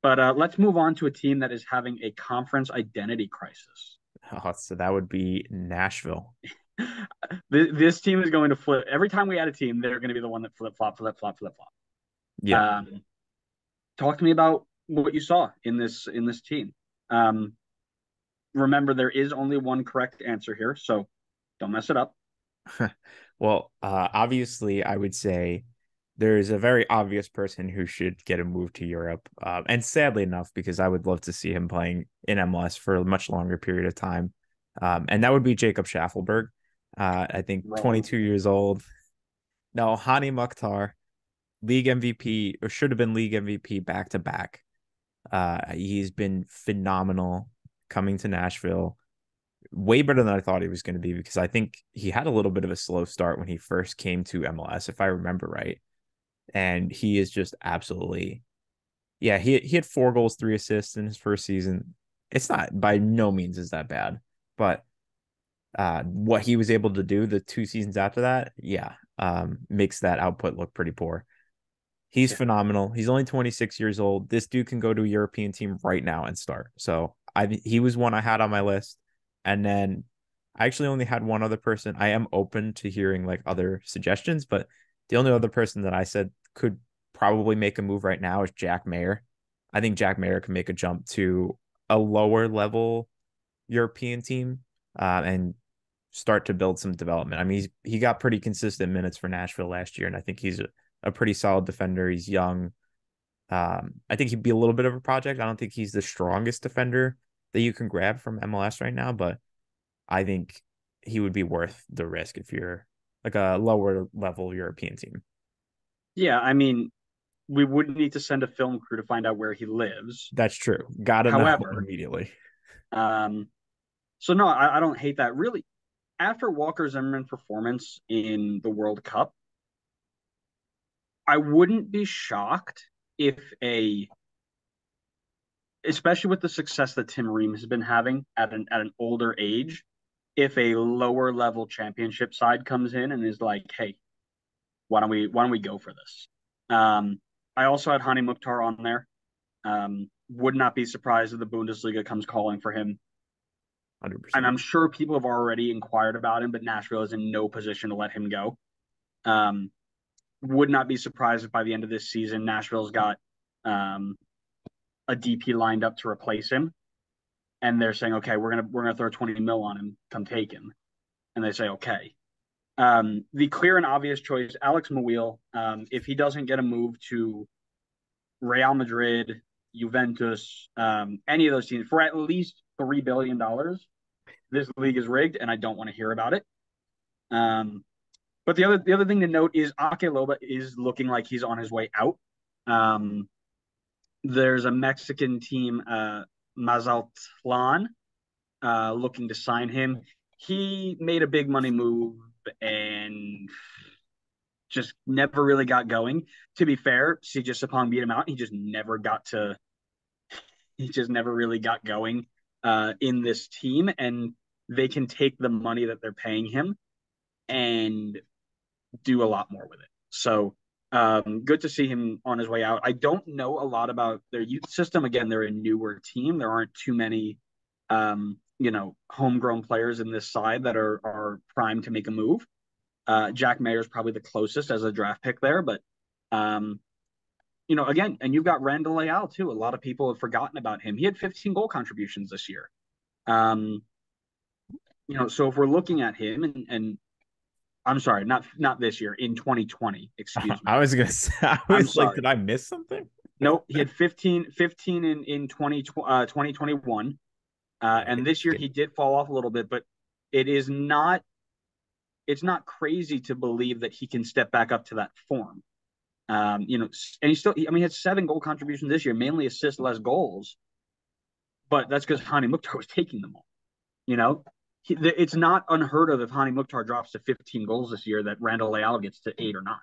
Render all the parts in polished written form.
But let's move on to a team that is having a conference identity crisis. Oh, so that would be Nashville. This team is going to flip. Every time we add a team, they're going to be the one that flip flop, flip flop, flip flop. Yeah. Talk to me about what you saw in this team. Um, Remember, there is only one correct answer here, so don't mess it up. Well, obviously, I would say there's a very obvious person who should get a move to Europe. And sadly enough, because I would love to see him playing in MLS for a much longer period of time. And that would be Jacob Schaffelberg. I think Wrong. 22 years old. No, Hani Mukhtar, league MVP, or should have been league MVP back to back. He's been phenomenal coming to Nashville, way better than I thought he was going to be because I think he had a little bit of a slow start when he first came to MLS, if I remember right. And he is just absolutely, yeah, he had 4 goals, 3 assists in his first season. It's not by no means is that bad, but what he was able to do the 2 seasons after that, yeah, makes that output look pretty poor. He's Yeah. phenomenal. He's only 26 years old. This dude can go to a European team right now and start. So he was one I had on my list. And then I actually only had one other person. I am open to hearing like other suggestions, but the only other person that I said could probably make a move right now is Jack Mayer. I think Jack Mayer can make a jump to a lower level European team and start to build some development. I mean, he got pretty consistent minutes for Nashville last year, and I think he's a pretty solid defender. He's young. I think he'd be a little bit of a project. I don't think he's the strongest defender that you can grab from MLS right now, but I think he would be worth the risk if you're like a lower level European team. Yeah, I mean, we wouldn't need to send a film crew to find out where he lives. That's true. Gotta know However, immediately. um, so no, I don't hate that. Really, after Walker Zimmerman's performance in the World Cup, I wouldn't be shocked if especially with the success that Tim Ream has been having at an older age, if a lower level championship side comes in and is like, hey, why don't we go for this? I also had Hani Mukhtar on there. Would not be surprised if the Bundesliga comes calling for him. And 100%. I'm sure people have already inquired about him, but Nashville is in no position to let him go. Um, would not be surprised if by the end of this season, Nashville's got um, a DP lined up to replace him, and they're saying, okay, we're gonna throw 20 mil on him, come take him, and they say, okay. The clear and obvious choice, Alex Mawil, if he doesn't get a move to Real Madrid, Juventus, any of those teams for at least $3 billion, this league is rigged, and I don't want to hear about it. Um, but the other thing to note is Ake Loba is looking like he's on his way out. Um, there's a Mexican team, Mazatlan, looking to sign him. He made a big money move and just never really got going. To be fair, CJ Sapong beat him out. He just never really got going in this team, and they can take the money that they're paying him and do a lot more with it. So good to see him on his way out. I don't know a lot about their youth system. Again, they're a newer team. There aren't too many, homegrown players in this side that are primed to make a move. Jack Mayer is probably the closest as a draft pick there, but um, again, and you've got Randall Leal too. A lot of people have forgotten about him. He had 15 goal contributions this year. Um, so if we're looking at him and I'm sorry, not this year, in 2020, excuse I me. was gonna say, I I'm was like, sorry. did I miss something? No, he had 15 in 2021. Yeah, And this year he did fall off a little bit, but it is not it's not crazy to believe that he can step back up to that form. And he had 7 goal contributions this year, mainly assists, less goals, but that's because Hani Mukhtar was taking them all. You know, it's not unheard of if Hani Mukhtar drops to 15 goals this year that Randall Leal gets to 8 or 9.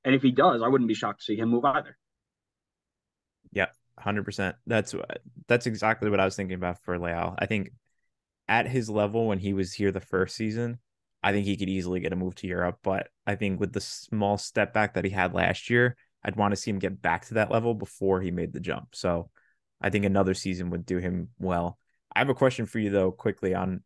And if he does, I wouldn't be shocked to see him move either. yeah, 100%. That's exactly what I was thinking about for Leal. I think at his level when he was here the first season, I think he could easily get a move to Europe. But I think with the small step back that he had last year, I'd want to see him get back to that level before he made the jump. So I think another season would do him well. I have a question for you though, quickly on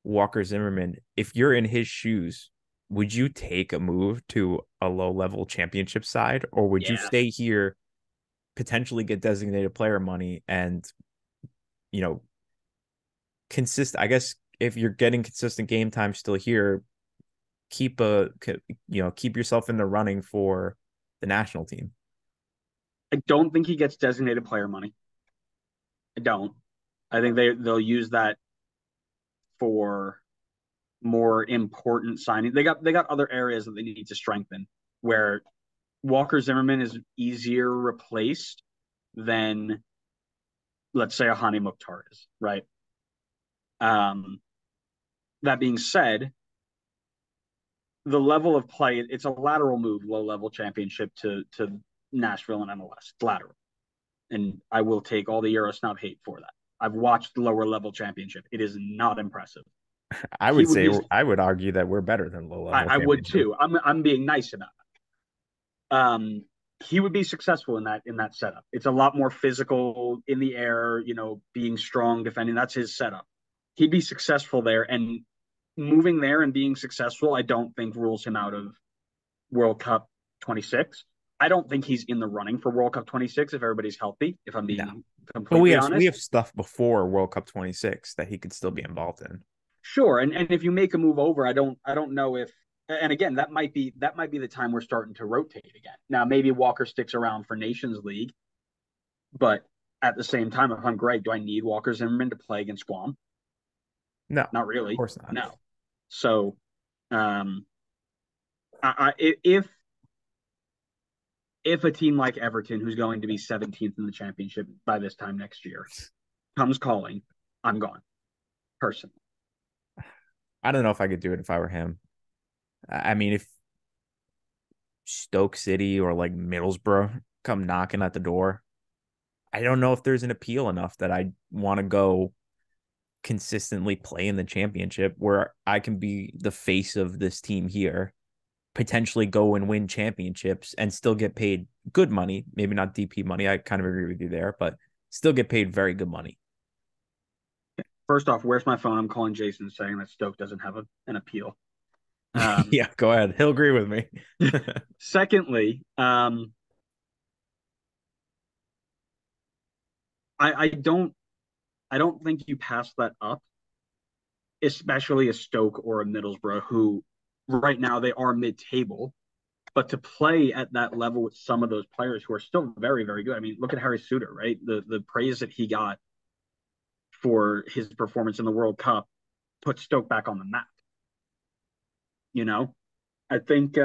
Walker Zimmerman. If you're in his shoes, would you take a move to a low level championship side, or would you Yeah. stay here, potentially get designated player money, and you know, I guess if you're getting consistent game time still here, keep yourself in the running for the national team. I don't think he gets designated player money. I don't. I think they'll use that for more important signing. They got other areas that they need to strengthen where Walker Zimmerman is easier replaced than, let's say, a Hani Mukhtar is, right? Um, that being said, the level of play, it's a lateral move, low level championship to Nashville and MLS. It's lateral. And I will take all the Euro snob hate for that. I've watched the lower level championship. It is not impressive. I He would would say be I would argue that we're better than low level I would championship. too. I'm being nice about it. He would be successful in that setup. It's a lot more physical in the air, being strong, defending. That's his setup. He'd be successful there, and moving there and being successful, I don't think rules him out of World Cup 26. I don't think he's in the running for World Cup 26 if everybody's healthy, if I'm No, being but we completely have we honest. have stuff before World Cup 26 that he could still be involved in. Sure, and if you make a move over, I don't know if, and again, that might be the time we're starting to rotate again. Now maybe Walker sticks around for Nations League, but at the same time, if I'm Greg, do I need Walker Zimmerman to play against Guam? No, Not of really. course not. No. So, um, if a team like Everton, who's going to be 17th in the championship by this time next year, comes calling, I'm gone personally. I don't know if I could do it if I were him. I mean, if Stoke City or like Middlesbrough come knocking at the door, I don't know if there's an appeal enough that I want to go consistently play in the championship where I can be the face of this team here, potentially go and win championships and still get paid good money. Maybe not DP money. I kind of agree with you there, but still get paid very good money. First off, where's my phone? I'm calling Jason saying that Stoke doesn't have an appeal. Um, Yeah, go ahead. He'll agree with me. secondly, I don't think you pass that up, especially a Stoke or a Middlesbrough, who right now they are mid-table, but to play at that level with some of those players who are still very, very good. I mean, look at Harry Suter, right? The praise that he got for his performance in the World Cup put Stoke back on the map. You know, I think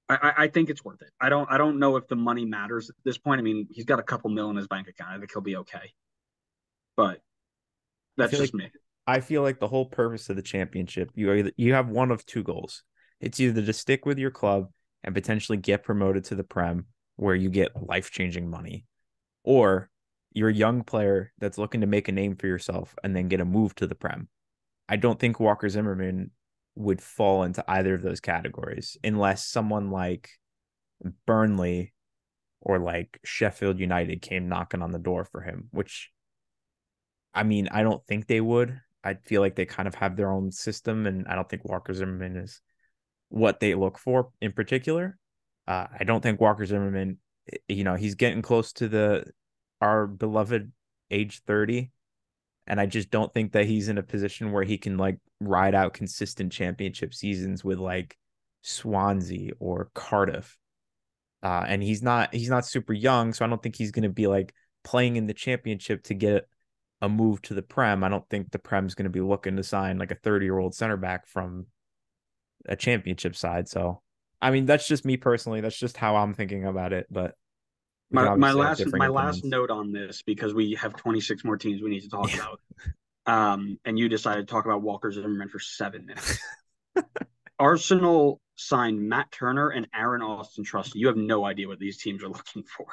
I think it's worth it. I don't know if the money matters at this point. I mean, he's got a couple mil in his bank account. I think he'll be okay. But I that's feel like just me. I feel like the whole purpose of the championship, you have one of two goals. It's either to stick with your club and potentially get promoted to the Prem, where you get life-changing money, or you're a young player that's looking to make a name for yourself and then get a move to the Prem. I don't think Walker Zimmerman would fall into either of those categories unless someone like Burnley or like Sheffield United came knocking on the door for him, which I mean, I don't think they would. I feel like they kind of have their own system, and I don't think Walker Zimmerman is what they look for in particular. I don't think Walker Zimmerman, he's getting close to our beloved age 30, and I just don't think that he's in a position where he can like ride out consistent championship seasons with like Swansea or Cardiff. And he's not super young, so I don't think he's going to be like playing in the championship to get a move to the Prem. I don't think the Prem's going to be looking to sign like a 30-year-old center back from a championship side. So, I mean, that's just me personally. That's just how I'm thinking about it. But we can My obviously have last differing my last opinions. note on this, because we have 26 more teams we need to talk Yeah. about. And you decided to talk about Walker Zimmerman for 7 minutes. Arsenal signed Matt Turner and Aaron Austin Trusty. You have no idea what these teams are looking for.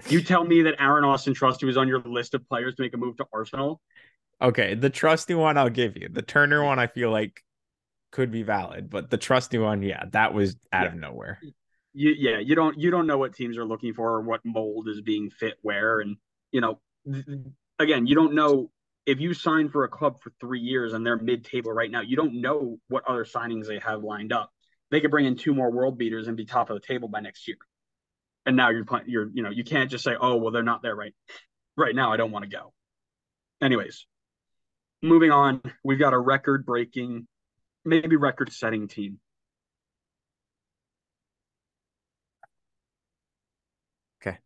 You tell me that Aaron Austin Trusty was on your list of players to make a move to Arsenal. Okay, the trusty one I'll give you. The Turner one I feel like could be valid, but the trusty one, yeah, that was out Yeah. of nowhere. you don't know what teams are looking for or what mold is being fit where, and you know, again, you don't know if you sign for a club for 3 years and they're mid-table right now. You don't know what other signings they have lined up. They could bring in two more world beaters and be top of the table by next year. And now you can't just say, oh well, they're not there right now. I don't want to go. Anyways, moving on, we've got a record-breaking, maybe record-setting team. Okay.